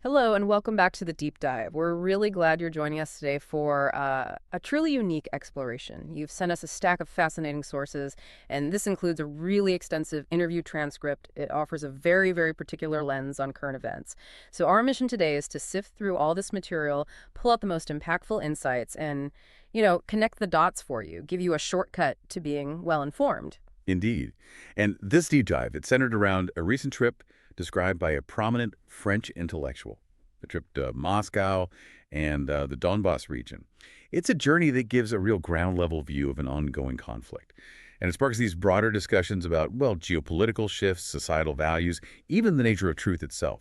Hello, and welcome back to the Deep Dive. We're really glad you're joining us today for a truly unique exploration. You've sent us a stack of fascinating sources, and this includes a really extensive interview transcript. It offers a very, very particular lens on current events. So our mission today is to sift through all this material, pull out the most impactful insights, and, connect the dots for you, give you a shortcut to being well-informed. Indeed. And this deep dive, it's centered around a recent trip described by a prominent French intellectual, the trip to Moscow and the Donbas region. It's a journey that gives a real ground-level view of an ongoing conflict. And it sparks these broader discussions about, well, geopolitical shifts, societal values, even the nature of truth itself.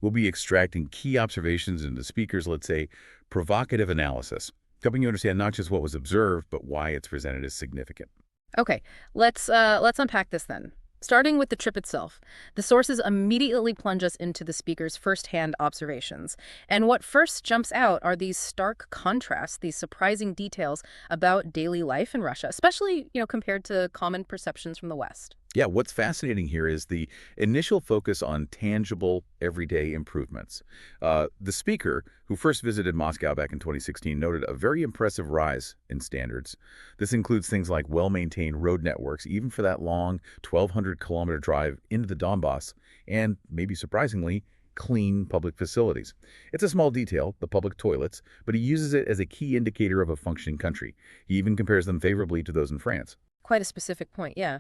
We'll be extracting key observations into the speaker's, let's say, provocative analysis, helping you understand not just what was observed, but why it's presented as significant. Okay, let's unpack this then. Starting with the trip itself, the sources immediately plunge us into the speaker's firsthand observations. And what first jumps out are these stark contrasts, these surprising details about daily life in Russia, especially, compared to common perceptions from the West. Yeah, what's fascinating here is the initial focus on tangible, everyday improvements. The speaker, who first visited Moscow back in 2016, noted a very impressive rise in standards. This includes things like well-maintained road networks, even for that long 1,200-kilometer drive into the Donbas, and, maybe surprisingly, clean public facilities. It's a small detail, the public toilets, but he uses it as a key indicator of a functioning country. He even compares them favorably to those in France. Quite a specific point, yeah.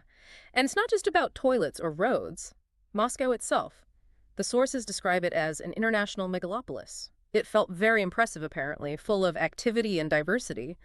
And it's not just about toilets or roads. Moscow itself. The sources describe it as an international megalopolis. It felt very impressive, apparently, full of activity and diversity,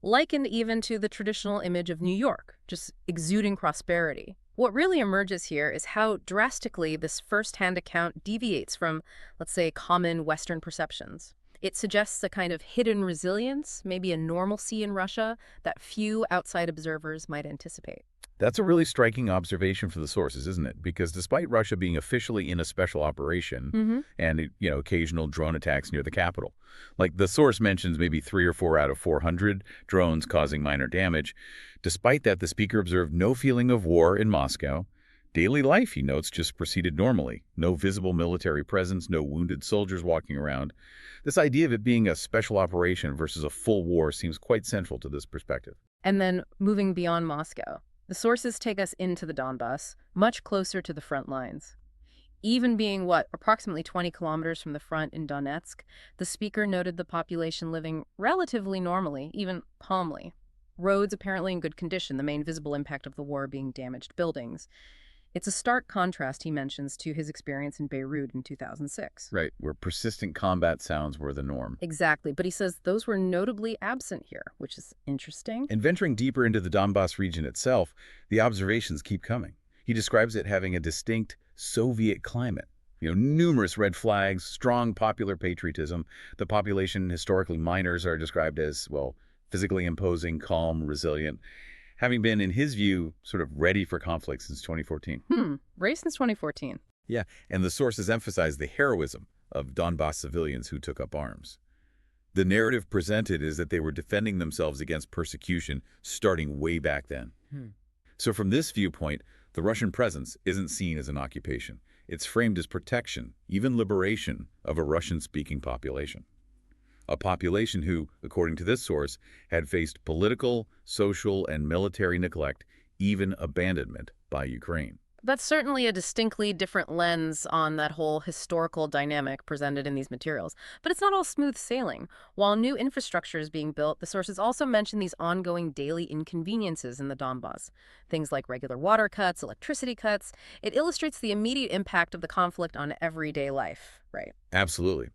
likened even to the traditional image of New York, just exuding prosperity. What really emerges here is how drastically this first-hand account deviates from, let's say, common Western perceptions. It suggests a kind of hidden resilience, maybe a normalcy in Russia that few outside observers might anticipate. That's a really striking observation for the sources, isn't it? Because despite Russia being officially in a special operation and, occasional drone attacks near the capital, like the source mentions maybe 3 or 4 out of 400 drones causing minor damage, despite that, the speaker observed no feeling of war in Moscow. Daily life, he notes, just proceeded normally. No visible military presence, no wounded soldiers walking around. This idea of it being a special operation versus a full war seems quite central to this perspective. And then moving beyond Moscow, the sources take us into the Donbas, much closer to the front lines. Even being, approximately 20 kilometers from the front in Donetsk, the speaker noted the population living relatively normally, even calmly. Roads apparently in good condition, the main visible impact of the war being damaged buildings. It's a stark contrast, he mentions, to his experience in Beirut in 2006. Right, where persistent combat sounds were the norm. Exactly, but he says those were notably absent here, which is interesting. And venturing deeper into the Donbas region itself, the observations keep coming. He describes it having a distinct Soviet climate. Numerous red flags, strong popular patriotism. The population, historically miners, are described as, well, physically imposing, calm, resilient, having been, in his view, sort of ready for conflict since 2014. Race since 2014. Yeah, and the sources emphasize the heroism of Donbas civilians who took up arms. The narrative presented is that they were defending themselves against persecution starting way back then. So from this viewpoint, the Russian presence isn't seen as an occupation. It's framed as protection, even liberation, of a Russian-speaking population. A population who, according to this source, had faced political, social, and military neglect, even abandonment by Ukraine. That's certainly a distinctly different lens on that whole historical dynamic presented in these materials. But it's not all smooth sailing. While new infrastructure is being built, the sources also mention these ongoing daily inconveniences in the Donbas. Things like regular water cuts, electricity cuts. It illustrates the immediate impact of the conflict on everyday life, right? Absolutely.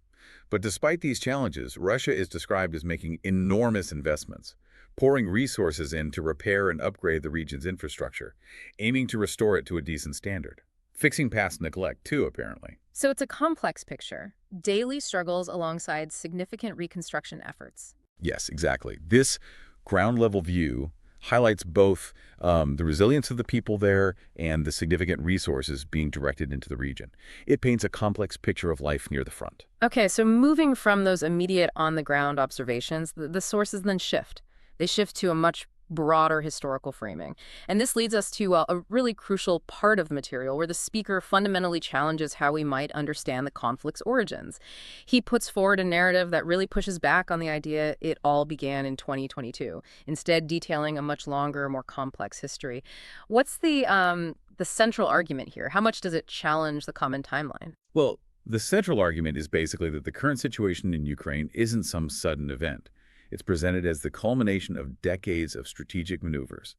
But despite these challenges, Russia is described as making enormous investments, pouring resources in to repair and upgrade the region's infrastructure, aiming to restore it to a decent standard. Fixing past neglect, too, apparently. So it's a complex picture. Daily struggles alongside significant reconstruction efforts. Yes, exactly. This ground-level view highlights both the resilience of the people there and the significant resources being directed into the region. It paints a complex picture of life near the front. Okay, so moving from those immediate on-the-ground observations, the sources then shift. They shift to a much broader historical framing. And this leads us to a really crucial part of the material where the speaker fundamentally challenges how we might understand the conflict's origins. He puts forward a narrative that really pushes back on the idea it all began in 2022, instead detailing a much longer, more complex history. What's the central argument here? How much does it challenge the common timeline? Well, the central argument is basically that the current situation in Ukraine isn't some sudden event. It's presented as the culmination of decades of strategic maneuvers,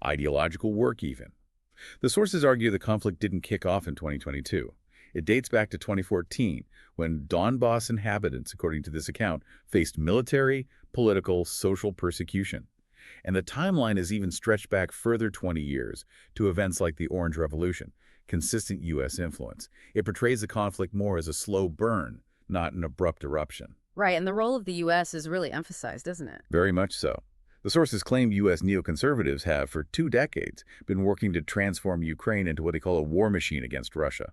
ideological work even. The sources argue the conflict didn't kick off in 2022. It dates back to 2014, when Donbas inhabitants, according to this account, faced military, political, social persecution. And the timeline is even stretched back further 20 years to events like the Orange Revolution, consistent U.S. influence. It portrays the conflict more as a slow burn, not an abrupt eruption. Right, and the role of the U.S. is really emphasized, isn't it? Very much so. The sources claim U.S. neoconservatives have, for 2 decades, been working to transform Ukraine into what they call a war machine against Russia,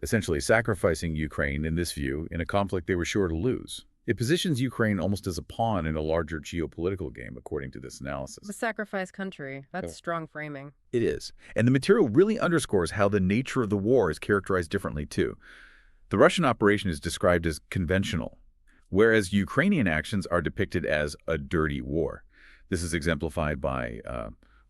essentially sacrificing Ukraine, in this view, in a conflict they were sure to lose. It positions Ukraine almost as a pawn in a larger geopolitical game, according to this analysis. The sacrifice country. That's strong framing. It is. And the material really underscores how the nature of the war is characterized differently, too. The Russian operation is described as conventional, whereas Ukrainian actions are depicted as a dirty war. This is exemplified by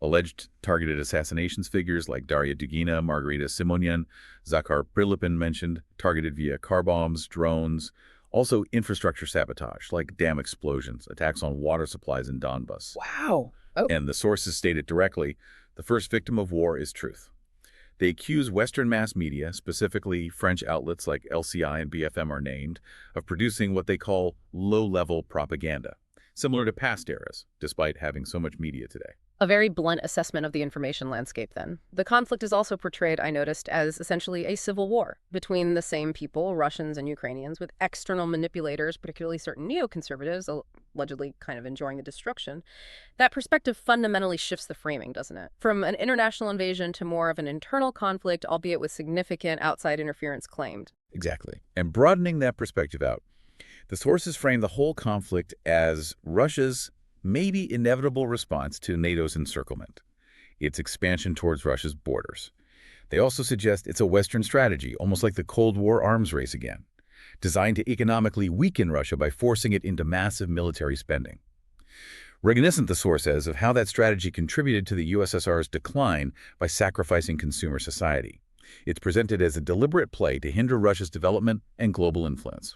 alleged targeted assassinations figures like Daria Dugina, Margarita Simonyan, Zakhar Prilipin mentioned, targeted via car bombs, drones. Also, infrastructure sabotage, like dam explosions, attacks on water supplies in Donbas. Wow. Oh. And the sources state it directly, the first victim of war is truth. They accuse Western mass media, specifically French outlets like LCI and BFM are named, of producing what they call low-level propaganda, similar to past eras, despite having so much media today. A very blunt assessment of the information landscape, then. The conflict is also portrayed, I noticed, as essentially a civil war between the same people, Russians and Ukrainians, with external manipulators, particularly certain neoconservatives, allegedly kind of enjoying the destruction. That perspective fundamentally shifts the framing, doesn't it? From an international invasion to more of an internal conflict, albeit with significant outside interference claimed. Exactly. And broadening that perspective out, the sources frame the whole conflict as Russia's maybe inevitable response to NATO's encirclement, its expansion towards Russia's borders. They also suggest it's a Western strategy, almost like the Cold War arms race again, designed to economically weaken Russia by forcing it into massive military spending. Reminiscent, the source says, of how that strategy contributed to the USSR's decline by sacrificing consumer society. It's presented as a deliberate play to hinder Russia's development and global influence.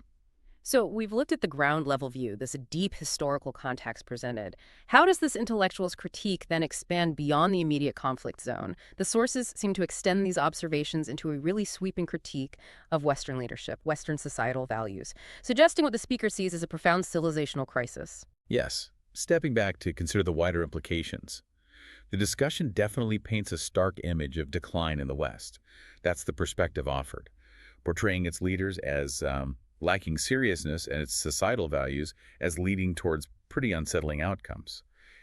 So we've looked at the ground-level view, this deep historical context presented. How does this intellectual's critique then expand beyond the immediate conflict zone? The sources seem to extend these observations into a really sweeping critique of Western leadership, Western societal values, suggesting what the speaker sees as a profound civilizational crisis. Yes, stepping back to consider the wider implications. The discussion definitely paints a stark image of decline in the West. That's the perspective offered, portraying its leaders as lacking seriousness and its societal values as leading towards pretty unsettling outcomes.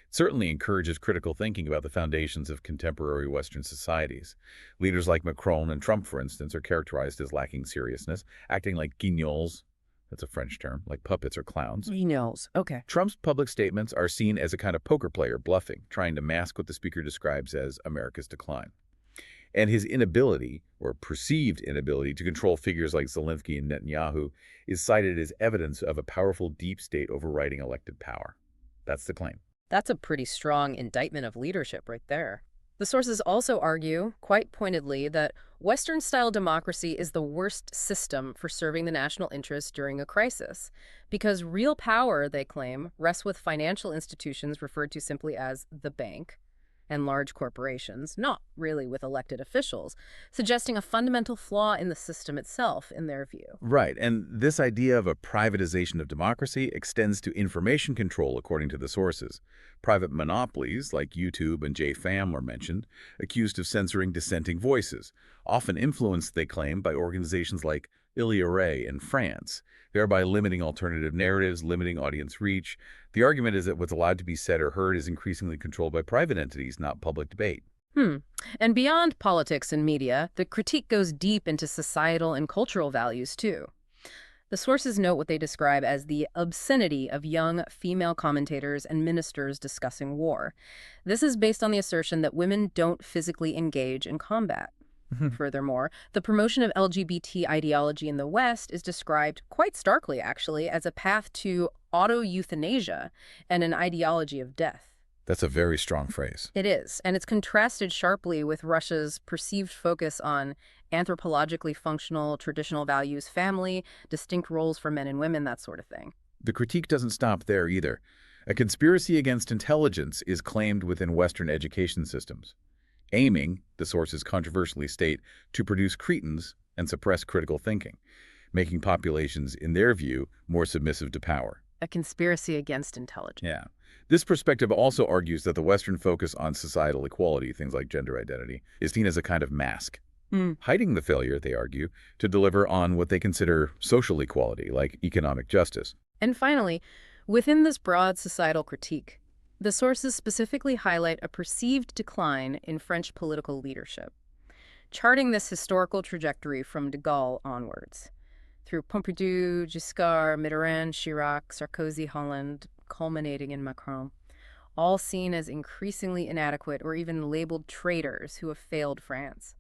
It certainly encourages critical thinking about the foundations of contemporary Western societies. Leaders like Macron and Trump, for instance, are characterized as lacking seriousness, acting like guignols, that's a French term, like puppets or clowns. Guignols, okay. Trump's public statements are seen as a kind of poker player bluffing, trying to mask what the speaker describes as America's decline. And his inability, or perceived inability, to control figures like Zelensky and Netanyahu is cited as evidence of a powerful deep state overriding elected power. That's the claim. That's a pretty strong indictment of leadership right there. The sources also argue, quite pointedly, that Western-style democracy is the worst system for serving the national interest during a crisis, because real power, they claim, rests with financial institutions referred to simply as the bank, and large corporations, not really with elected officials, suggesting a fundamental flaw in the system itself, in their view. Right, and this idea of a privatization of democracy extends to information control, according to the sources. Private monopolies, like YouTube and JFAM, are mentioned, accused of censoring dissenting voices, often influenced, they claim, by organizations like Iliare in France, thereby limiting alternative narratives, limiting audience reach. The argument is that what's allowed to be said or heard is increasingly controlled by private entities, not public debate. And beyond politics and media, the critique goes deep into societal and cultural values, too. The sources note what they describe as the obscenity of young female commentators and ministers discussing war. This is based on the assertion that women don't physically engage in combat. Furthermore, the promotion of LGBT ideology in the West is described quite starkly, actually, as a path to auto-euthanasia and an ideology of death. That's a very strong phrase. It is, and it's contrasted sharply with Russia's perceived focus on anthropologically functional traditional values, family, distinct roles for men and women, that sort of thing. The critique doesn't stop there either. A conspiracy against intelligence is claimed within Western education systems, aiming, the sources controversially state, to produce cretins and suppress critical thinking, making populations, in their view, more submissive to power. A conspiracy against intelligence. Yeah. This perspective also argues that the Western focus on societal equality, things like gender identity, is seen as a kind of mask, hiding the failure, they argue, to deliver on what they consider social equality, like economic justice. And finally, within this broad societal critique, the sources specifically highlight a perceived decline in French political leadership, charting this historical trajectory from de Gaulle onwards, through Pompidou, Giscard, Mitterrand, Chirac, Sarkozy, Hollande, culminating in Macron, all seen as increasingly inadequate or even labeled traitors who have failed France.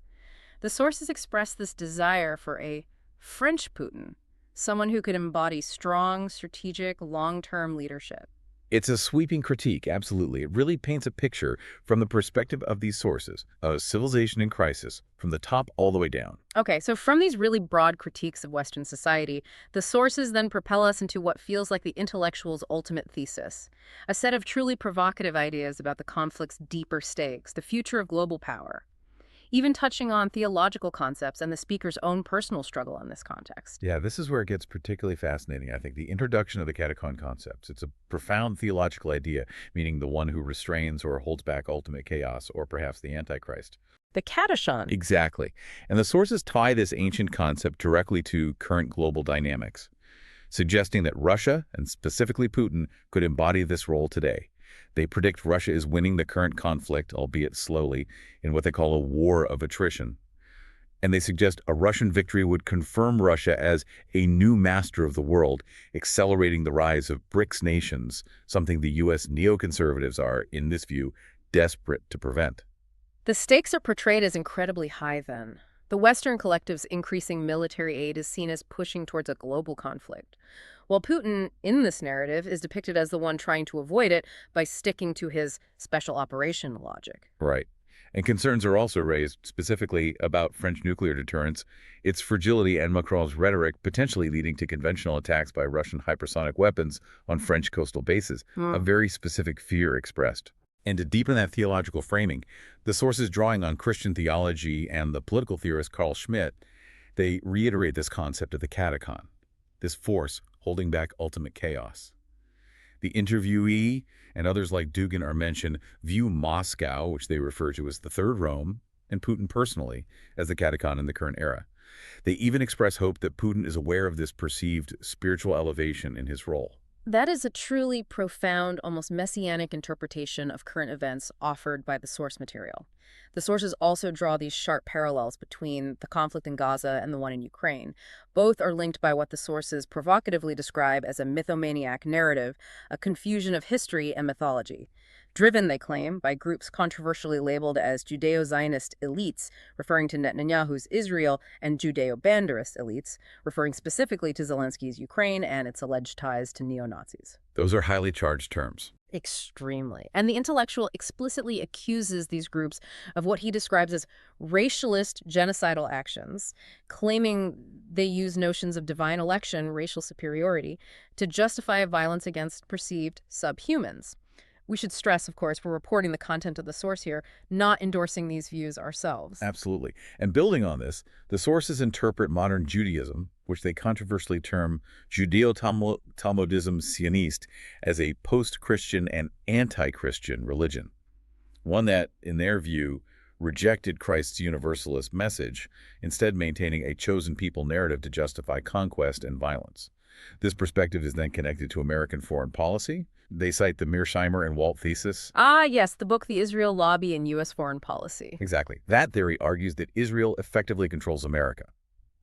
The sources express this desire for a French Putin, someone who could embody strong, strategic, long-term leadership. It's a sweeping critique, absolutely. It really paints a picture from the perspective of these sources, of civilization in crisis, from the top all the way down. Okay, so from these really broad critiques of Western society, the sources then propel us into what feels like the intellectual's ultimate thesis, a set of truly provocative ideas about the conflict's deeper stakes, the future of global power, even touching on theological concepts and the speaker's own personal struggle in this context. Yeah, this is where it gets particularly fascinating, I think, the introduction of the Catechon concepts. It's a profound theological idea, meaning the one who restrains or holds back ultimate chaos, or perhaps the Antichrist. The Catechon. Exactly. And the sources tie this ancient concept directly to current global dynamics, suggesting that Russia, and specifically Putin, could embody this role today. They predict Russia is winning the current conflict, albeit slowly, in what they call a war of attrition. And they suggest a Russian victory would confirm Russia as a new master of the world, accelerating the rise of BRICS nations, something the U.S. neoconservatives are, in this view, desperate to prevent. The stakes are portrayed as incredibly high then. The Western collective's increasing military aid is seen as pushing towards a global conflict, while Putin, in this narrative, is depicted as the one trying to avoid it by sticking to his special operation logic. Right. And concerns are also raised specifically about French nuclear deterrence, its fragility, and Macron's rhetoric potentially leading to conventional attacks by Russian hypersonic weapons on French coastal bases, a very specific fear expressed. And to deepen that theological framing, the sources drawing on Christian theology and the political theorist Carl Schmitt, they reiterate this concept of the Catechon, this force holding back ultimate chaos. The interviewee and others like Dugin are mentioned view Moscow, which they refer to as the Third Rome, and Putin personally as the Catechon in the current era. They even express hope that Putin is aware of this perceived spiritual elevation in his role. That is a truly profound, almost messianic interpretation of current events offered by the source material. The sources also draw these sharp parallels between the conflict in Gaza and the one in Ukraine. Both are linked by what the sources provocatively describe as a mythomaniac narrative, a confusion of history and mythology. Driven, they claim, by groups controversially labeled as Judeo-Zionist elites, referring to Netanyahu's Israel, and Judeo-Banderist elites, referring specifically to Zelensky's Ukraine and its alleged ties to neo-Nazis. Those are highly charged terms. Extremely. And the intellectual explicitly accuses these groups of what he describes as racialist genocidal actions, claiming they use notions of divine election, racial superiority, to justify violence against perceived subhumans. We should stress, of course, we're reporting the content of the source here, not endorsing these views ourselves. Absolutely. And building on this, the sources interpret modern Judaism, which they controversially term Judeo-Talmudism Sionist, as a post-Christian and anti-Christian religion, one that, in their view, rejected Christ's universalist message, instead maintaining a chosen people narrative to justify conquest and violence. This perspective is then connected to American foreign policy. They cite the Mearsheimer and Walt thesis. Ah, yes, the book The Israel Lobby in U.S. Foreign Policy. Exactly. That theory argues that Israel effectively controls America,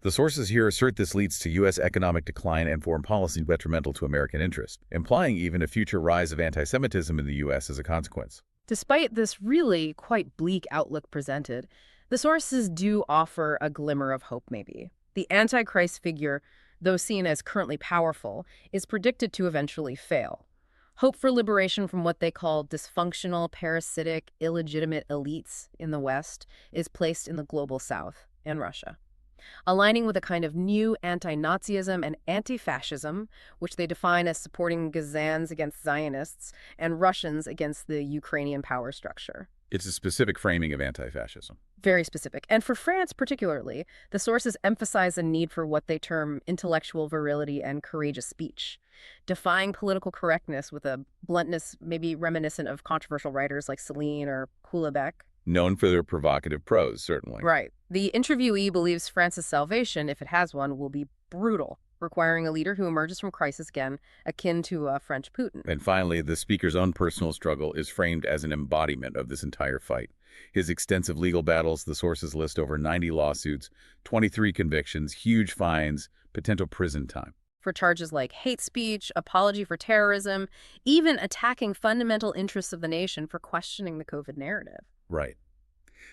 The sources here assert this leads to U.S. economic decline and foreign policy detrimental to American interest, implying even a future rise of anti-Semitism in the U.S. as a consequence. Despite this really quite bleak outlook presented, the sources do offer a glimmer of hope maybe. The Antichrist figure, though seen as currently powerful, is predicted to eventually fail. Hope for liberation from what they call dysfunctional, parasitic, illegitimate elites in the West is placed in the global South and Russia, aligning with a kind of new anti-Nazism and anti-fascism, which they define as supporting Gazans against Zionists and Russians against the Ukrainian power structure. It's a specific framing of anti-fascism. Very specific. And for France particularly, the sources emphasize a need for what they term intellectual virility and courageous speech, defying political correctness with a bluntness maybe reminiscent of controversial writers like Céline or Houellebecq. Known for their provocative prose, certainly. Right. The interviewee believes France's salvation, if it has one, will be brutal, requiring a leader who emerges from crisis again, akin to French Putin. And finally, the speaker's own personal struggle is framed as an embodiment of this entire fight. His extensive legal battles, the sources list over 90 lawsuits, 23 convictions, huge fines, potential prison time. For charges like hate speech, apology for terrorism, even attacking fundamental interests of the nation for questioning the COVID narrative. Right.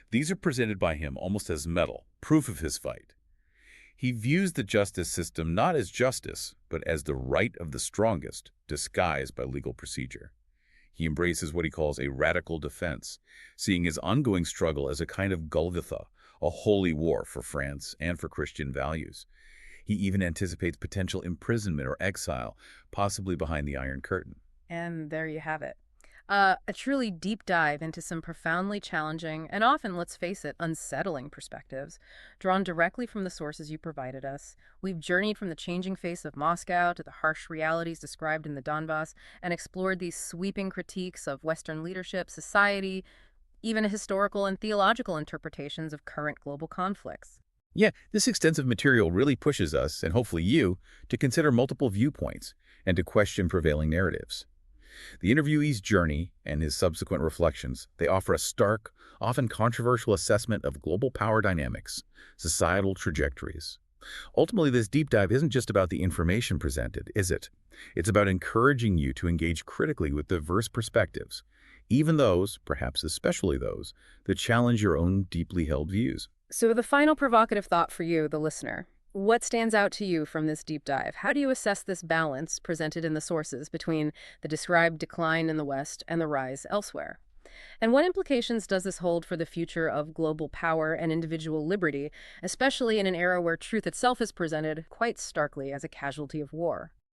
These are presented by him almost as metal, proof of his fight. He views the justice system not as justice, but as the right of the strongest, disguised by legal procedure. He embraces what he calls a radical defense, seeing his ongoing struggle as a kind of Golgotha, a holy war for France and for Christian values. He even anticipates potential imprisonment or exile, possibly behind the Iron Curtain. And there you have it. A truly deep dive into some profoundly challenging and often, let's face it, unsettling perspectives, drawn directly from the sources you provided us. We've journeyed from the changing face of Moscow to the harsh realities described in the Donbas and explored these sweeping critiques of Western leadership, society, even historical and theological interpretations of current global conflicts. Yeah, this extensive material really pushes us, and hopefully you, to consider multiple viewpoints and to question prevailing narratives. The interviewee's journey and his subsequent reflections, they offer a stark, often controversial assessment of global power dynamics, societal trajectories. Ultimately, this deep dive isn't just about the information presented, is it? It's about encouraging you to engage critically with diverse perspectives, even those, perhaps especially those, that challenge your own deeply held views. So the final provocative thought for you, the listener. What stands out to you from this deep dive? How do you assess this balance presented in the sources between the described decline in the West and the rise elsewhere? And what implications does this hold for the future of global power and individual liberty, especially in an era where truth itself is presented quite starkly as a casualty of war?